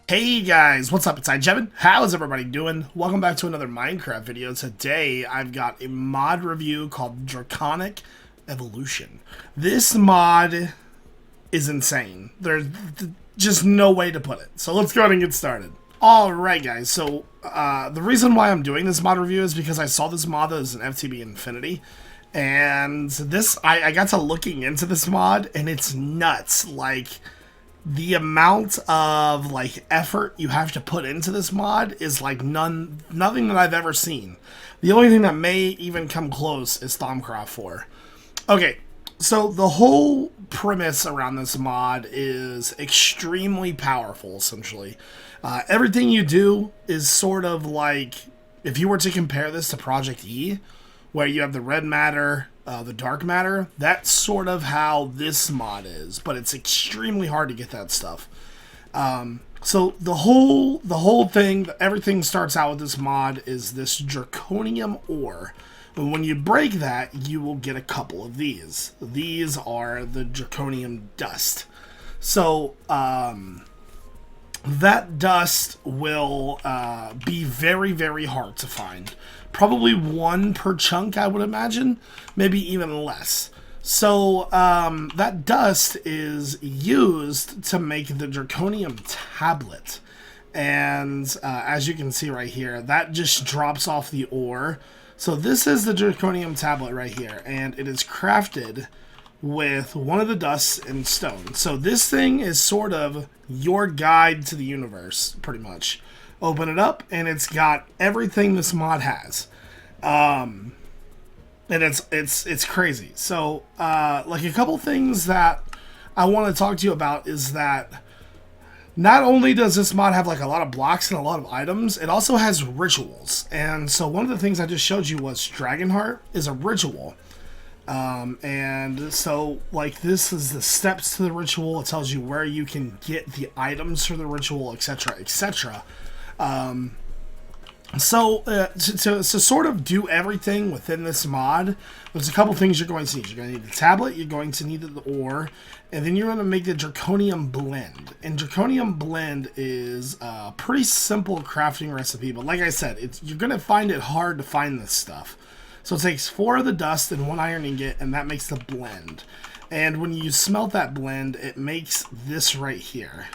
Hey guys, what's up? It's iJevin. How's everybody doing? Welcome back to another Minecraft video. Today I've got a mod review called Draconic Evolution. This mod is insane. There's just no way to put it. So let's go ahead and get started. Alright guys, so the reason why I'm doing this mod review is because I saw this mod as an FTB Infinity. And I got to looking into this mod and it's nuts. Like, the amount of effort you have to put into this mod is like nothing that I've ever seen. The only thing that may even come close is Thaumcraft 4. Okay, so the whole premise around this mod is extremely powerful, essentially. Everything you do is sort of like, if you were to compare this to Project E, where you have the red matter, the dark matter, that's sort of how this mod is, but it's extremely hard to get that stuff. So the whole thing, everything starts out with this mod is this draconium ore. And when you break that, you will get a couple of these. These are the draconium dust. So that dust will be very, very hard to find. Probably one per chunk, I would imagine. Maybe even less. So that dust is used to make the draconium tablet. And as you can see right here, that just drops off the ore. So this is the draconium tablet right here. And it is crafted with one of the dusts and stone. So this thing is sort of your guide to the universe, pretty much. Open it up, and it's got everything this mod has. And it's crazy. So, like, a couple things that I want to talk to you about is that not only does this mod have like a lot of blocks and a lot of items, it also has rituals. And so one of the things I just showed you was Dragonheart is a ritual. And so, like, this is the steps to the ritual. It tells you where you can get the items for the ritual, etc., etc. So to sort of do everything within this mod, there's a couple things you're going to need. You're going to need the tablet, you're going to need the ore, and then you're going to make the Draconium Blend. And Draconium Blend is a pretty simple crafting recipe, but like I said, you're going to find it hard to find this stuff. So it takes 4 of the dust and 1 iron ingot, and that makes the blend. And when you smelt that blend, it makes this right here.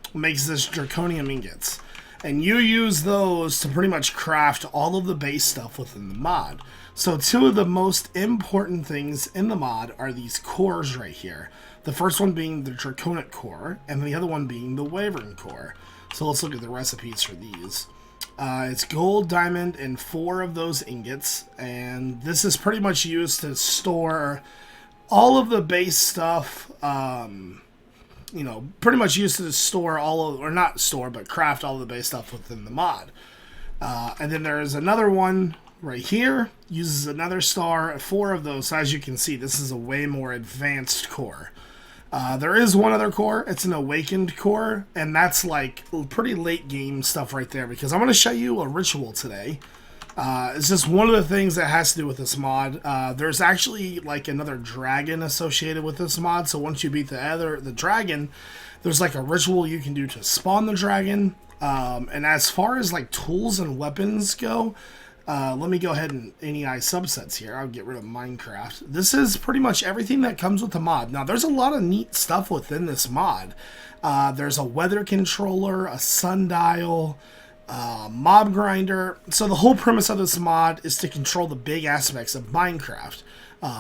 It makes this Draconium ingots. And you use those to pretty much craft all of the base stuff within the mod. So 2 of the most important things in the mod are these cores right here. The first one being the Draconic core, and the other one being the Wyvern core. So let's look at the recipes for these. It's gold, diamond, and 4 of those ingots. And this is pretty much used to store all of the base stuff, you know, pretty much used to store all of, or not store, but craft all of the base stuff within the mod. And then there's another one right here, uses another star, 4 of those. So as you can see, this is a way more advanced core. There is one other core, it's an awakened core, and that's like pretty late game stuff right there, because I'm going to show you a ritual today. It's just one of the things that has to do with this mod. There's actually like another dragon associated with this mod, so once you beat the dragon, there's like a ritual you can do to spawn the dragon. And as far as like tools and weapons go, let me go ahead and NEI subsets here. I'll get rid of Minecraft. This is pretty much everything that comes with the mod. Now there's a lot of neat stuff within this mod. There's a weather controller, a sundial, mob grinder. So the whole premise of this mod is to control the big aspects of Minecraft.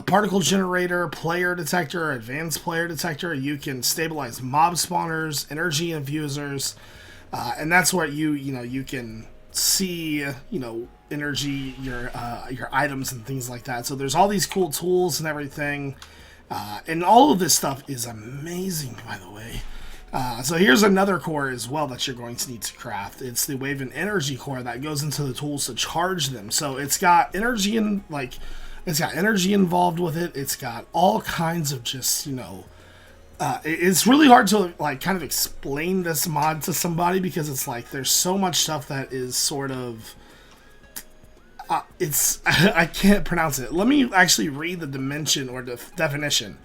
Particle generator, player detector, advanced player detector. You can stabilize mob spawners, energy infusers, and that's where you can see energy, your items and things like that. So there's all these cool tools and everything, and all of this stuff is amazing, by the way. So here's another core as well that you're going to need to craft. It's the Wyvern energy core that goes into the tools to charge them. So it's got energy it's got energy involved with it. It's got all kinds of just, it's really hard to like kind of explain this mod to somebody, because it's like there's so much stuff that is sort of I can't pronounce it. Let me actually read the dimension or the definition.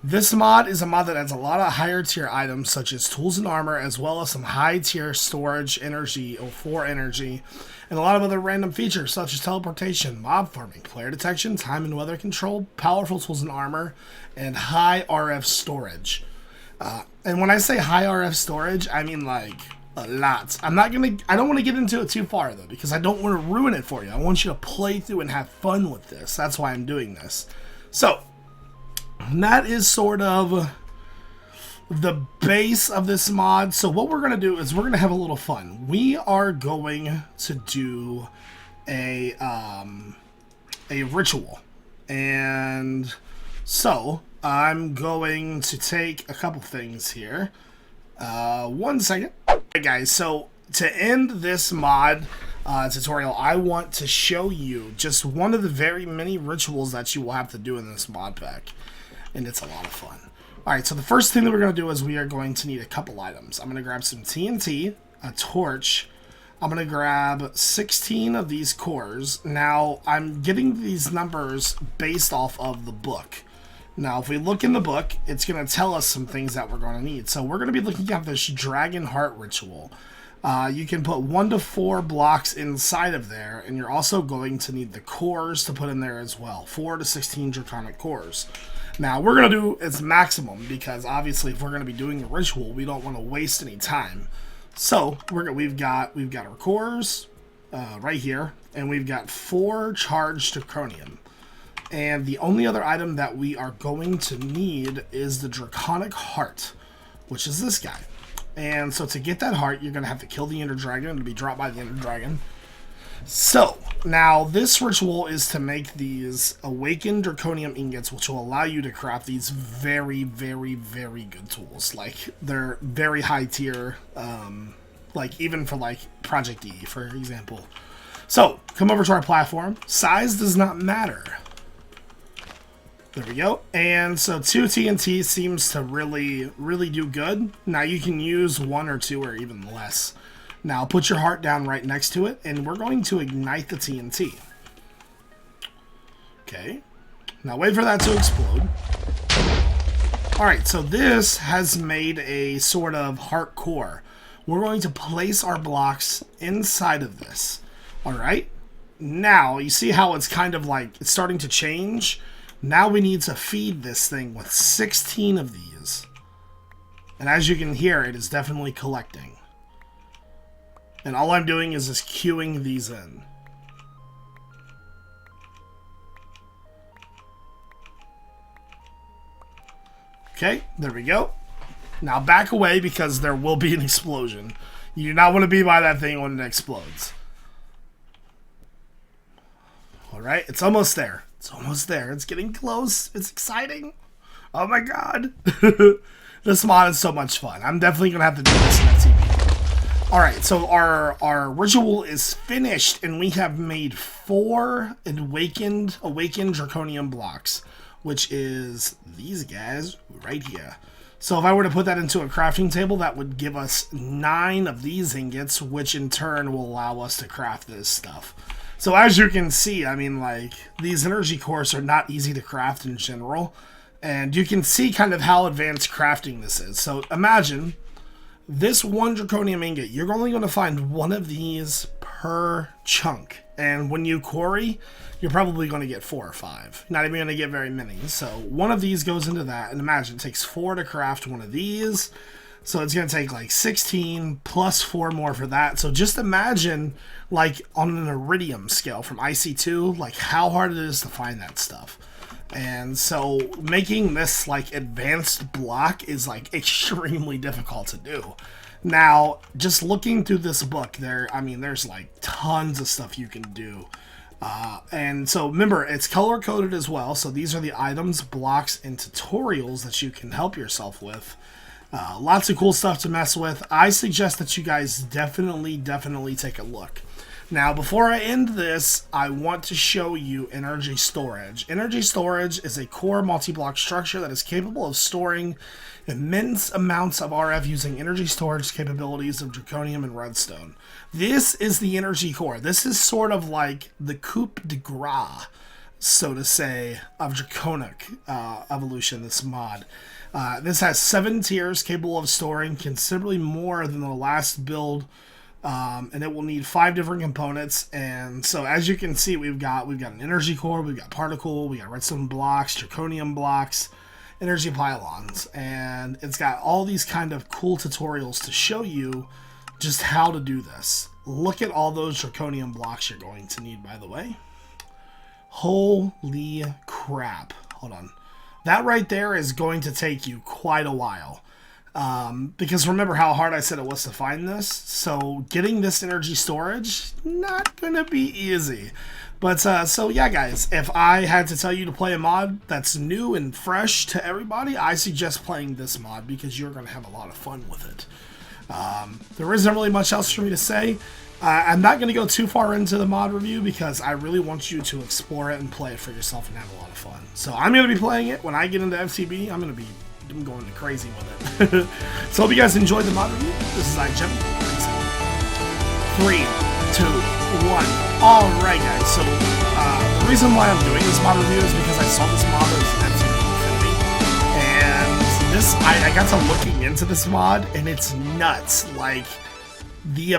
This mod is a mod that adds a lot of higher tier items such as tools and armor, as well as some high tier storage energy or 4 energy, and a lot of other random features such as teleportation, mob farming, player detection, time and weather control, powerful tools and armor, and high RF storage. And when I say high RF storage, I mean like a lot. I don't want to get into it too far though, because I don't want to ruin it for you. I want you to play through and have fun with this. That's why I'm doing this. So, that is sort of the base of this mod. So what we're going to do is we're going to have a little fun. We are going to do a ritual. And so I'm going to take a couple things here. 1 second. Alright guys, so to end this mod tutorial, I want to show you just one of the very many rituals that you will have to do in this mod pack. And it's a lot of fun. Alright, so the first thing that we're going to do is we are going to need a couple items. I'm going to grab some TNT, a torch. I'm going to grab 16 of these cores. Now, I'm getting these numbers based off of the book. Now, if we look in the book, it's going to tell us some things that we're going to need. So we're going to be looking at this Dragon Heart ritual. You can put 1 to 4 blocks inside of there, and you're also going to need the cores to put in there as well. 4 to 16 Draconic cores. Now, we're going to do its maximum, because obviously if we're going to be doing a ritual, we don't want to waste any time. So, we've got our cores right here, and we've got 4 charged Draconium. And the only other item that we are going to need is the Draconic Heart, which is this guy. And so to get that heart, you're going to have to kill the Ender Dragon. It'll be dropped by the Ender Dragon. So, now this ritual is to make these awakened Draconium ingots, which will allow you to craft these very, very, very good tools. Like, they're very high tier, like even for like Project E, for example. So, come over to our platform. Size does not matter. There we go. And so 2 TNT seems to really, really do good. Now you can use 1 or 2 or even less. Now put your heart down right next to it, and we're going to ignite the TNT. Okay. Now wait for that to explode. Alright, so this has made a sort of heart core. We're going to place our blocks inside of this. Alright. Now, you see how it's kind of like, it's starting to change? Now we need to feed this thing with 16 of these. And as you can hear, it is definitely collecting. And all I'm doing is just queuing these in. Okay, there we go. Now back away because there will be an explosion. You do not want to be by that thing when it explodes. Alright, it's almost there. It's almost there. It's getting close. It's exciting. Oh my god. This mod is so much fun. I'm definitely going to have to do this in TV. Alright, so our ritual is finished, and we have made 4 awakened Draconium blocks, which is these guys right here. So if I were to put that into a crafting table, that would give us 9 of these ingots, which in turn will allow us to craft this stuff. So as you can see, I mean, like, these energy cores are not easy to craft in general. And you can see kind of how advanced crafting this is. So imagine this 1 Draconium ingot, you're only going to find 1 of these per chunk. And when you quarry, you're probably going to get 4 or 5. Not even going to get very many. So 1 of these goes into that. And imagine it takes 4 to craft 1 of these. So it's going to take like 16 plus 4 more for that. So just imagine, like, on an iridium scale from IC2, like how hard it is to find that stuff. And so making this like advanced block is like extremely difficult to do. Now, just looking through this book, there's like tons of stuff you can do. And so remember, it's color coded as well. So these are the items, blocks, and tutorials that you can help yourself with. Lots of cool stuff to mess with. I suggest that you guys definitely take a look. Now, before I end this, I want to show you energy storage. Energy storage is a core multi-block structure that is capable of storing immense amounts of RF using energy storage capabilities of Draconium and Redstone. This is the energy core. This is sort of like the coup de grace so to say, of Draconic evolution, this mod. This has 7 tiers capable of storing considerably more than the last build, and it will need 5 different components. And so as you can see, we've got an energy core, we've got particle, we got redstone blocks, draconium blocks, energy pylons, and it's got all these kind of cool tutorials to show you just how to do this. Look at all those draconium blocks you're going to need, by the way. Holy crap. Hold on. That right there is going to take you quite a while. Because remember how hard I said it was to find this? So getting this energy storage, not going to be easy. But, so yeah, guys, if I had to tell you to play a mod that's new and fresh to everybody, I suggest playing this mod because you're going to have a lot of fun with it. There isn't really much else for me to say. I'm not going to go too far into the mod review because I really want you to explore it and play it for yourself and have a lot of fun. So I'm going to be playing it. When I get into FTB, I'm going crazy with it. So hope you guys enjoyed the mod review. This is iJevin. 3, 2, 1. Alright guys, so the reason why I'm doing this mod review is because I saw this mod that was FTB Infinity, and this, I got to looking into this mod, and it's nuts. Like, the